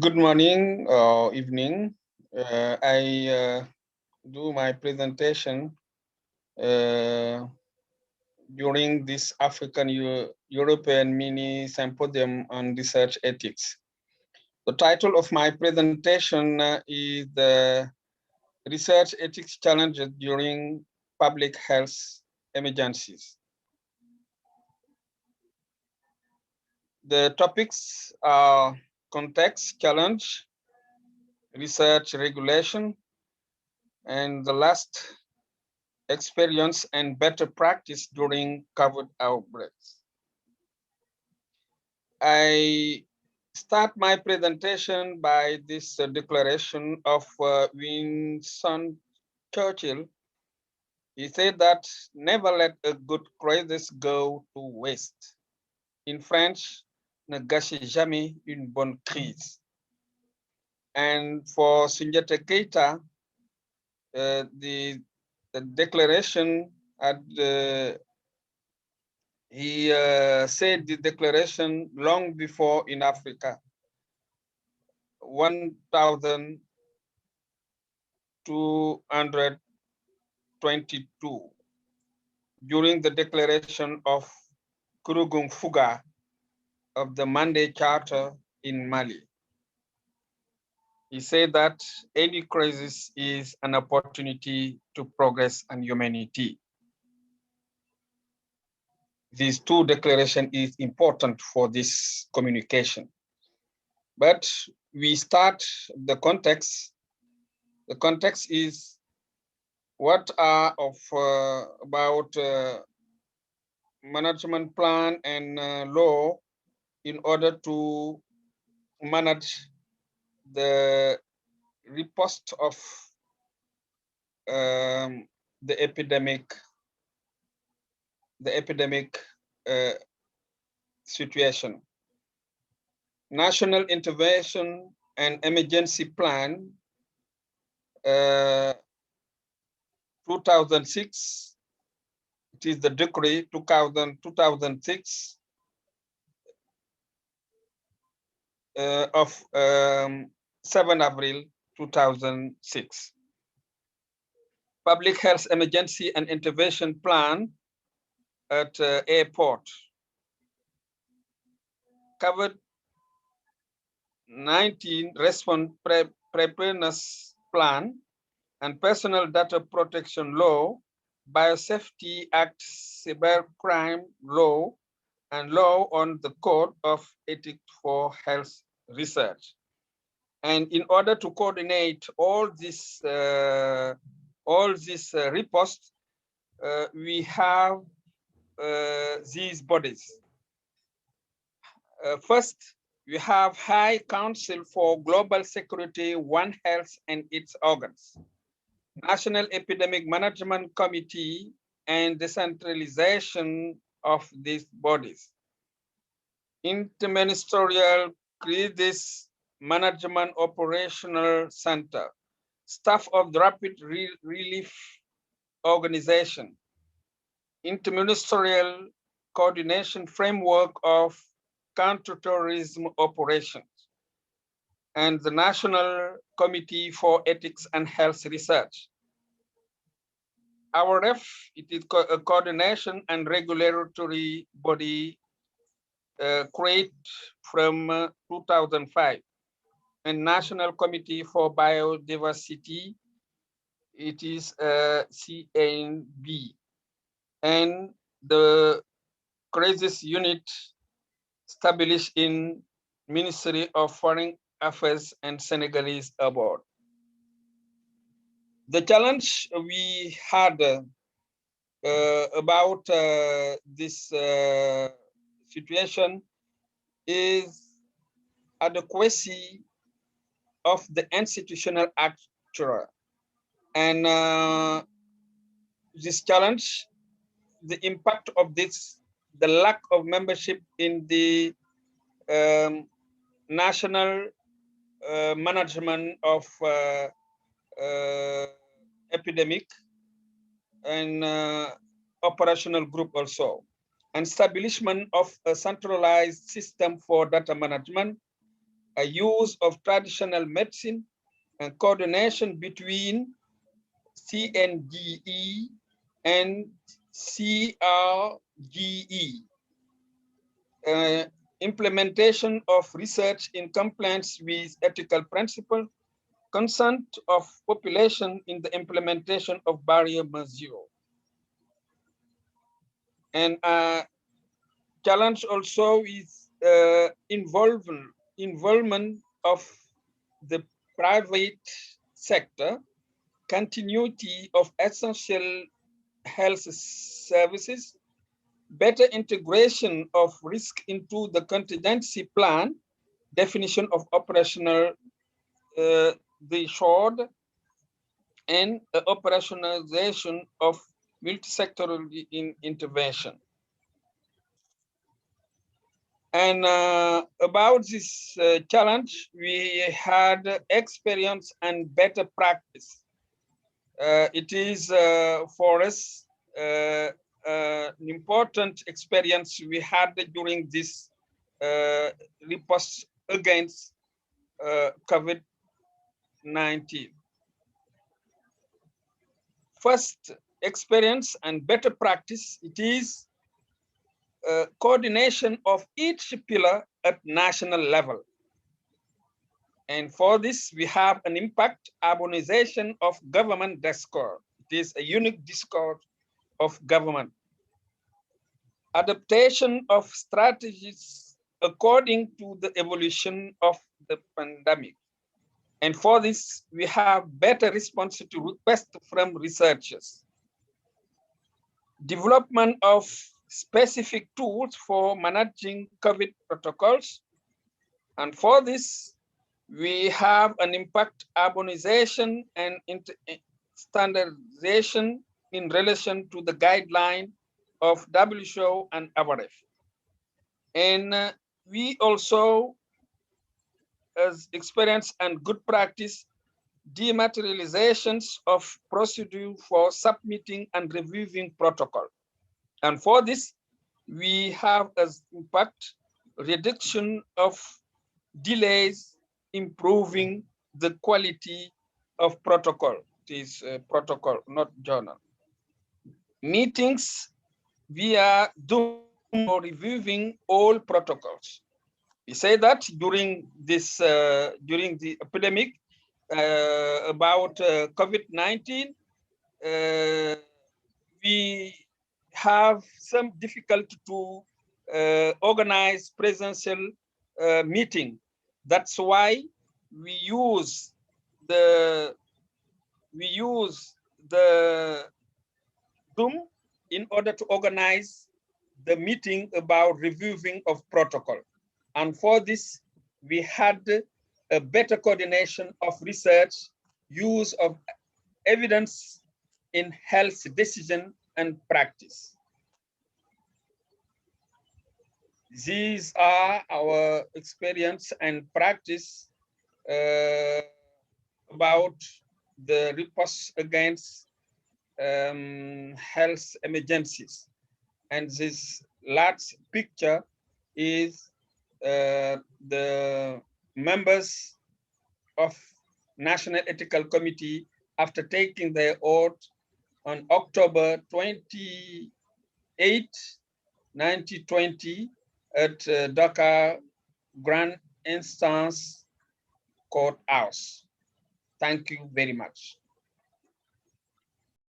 Good morning or evening. I do my presentation during this African European mini symposium on research ethics. The title of my presentation is the Research Ethics Challenges During Public Health Emergencies. The topics are context challenge, research regulation, and the last, experience and better practice during COVID outbreaks. I start my presentation by this declaration of Winston Churchill. He said that never let a good crisis go to waste. In French, ne gâchez jamais une bonne crise. And for Sunjata Keita, the declaration had he said the declaration long before in Africa, 1222, during the declaration of Kurugung Fuga of the Mande Charter in Mali. He said that any crisis is an opportunity to progress and humanity. These two declarations is important for this communication. But we start the context. The context is what are of about management plan and law in order to manage the riposte of the epidemic situation. National intervention and emergency plan 2006, it is the decree 2006 of 7 April 2006. Public health emergency and intervention plan at airport covered 19 response preparedness plan and personal data protection law, biosafety act, cybercrime law, and law on the code of ethics for health research. And in order to coordinate all this reposts, we have these bodies. First, we have High Council for Global Security, One Health and its organs, National Epidemic Management Committee, and decentralization of these bodies. Interministerial Crisis Management Operational Center, staff of the Rapid Relief Organization, Interministerial Coordination Framework of Counterterrorism Operations, and the National Committee for Ethics and Health Research. RF, it is a coordination and regulatory body created from 2005. And National Committee for Biodiversity, it is CNB. And the crisis unit established in Ministry of Foreign Affairs and Senegalese abroad. The challenge we had about this situation is adequacy of the institutional actor. And this challenge, the impact of this, the lack of membership in the national management of epidemic and operational group also, and establishment of a centralized system for data management a use of traditional medicine, and coordination between CNGE and CRGE. Implementation of research in compliance with ethical principles, consent of population in the implementation of barrier zero. And challenge also is involvement of the private sector, continuity of essential health services, better integration of risk into the contingency plan, definition of operational the short, and operationalization of multi-sectoral intervention. And about this challenge, we had experience and better practice. It is for us an important experience we had during this response against COVID-19. First experience and better practice, it is coordination of each pillar at national level. And for this, we have an impact harmonization of government discourse. It is a unique discourse of government. Adaptation of strategies according to the evolution of the pandemic. And for this, we have better response to requests from researchers. Development of specific tools for managing COVID protocols. And for this, we have an impact harmonization and standardization in relation to the guideline of WHO and AWRF. And we also, as experience and good practice, dematerializations of procedure for submitting and reviewing protocol. And for this, we have as impact reduction of delays, improving the quality of protocol. It is protocol, not journal. Meetings via Zoom or reviewing all protocols. We say that during this during the epidemic about COVID-19, we have some difficulty to organize presential meeting. That's why we use the Zoom in order to organize the meeting about reviewing of protocol. And for this, we had a better coordination of research, use of evidence in health decision and practice. These are our experience and practice about the response against health emergencies. And this last picture is the members of National Ethical Committee after taking their oath on October 28, 2020 at Dhaka Grand Instance Courthouse. Thank you very much.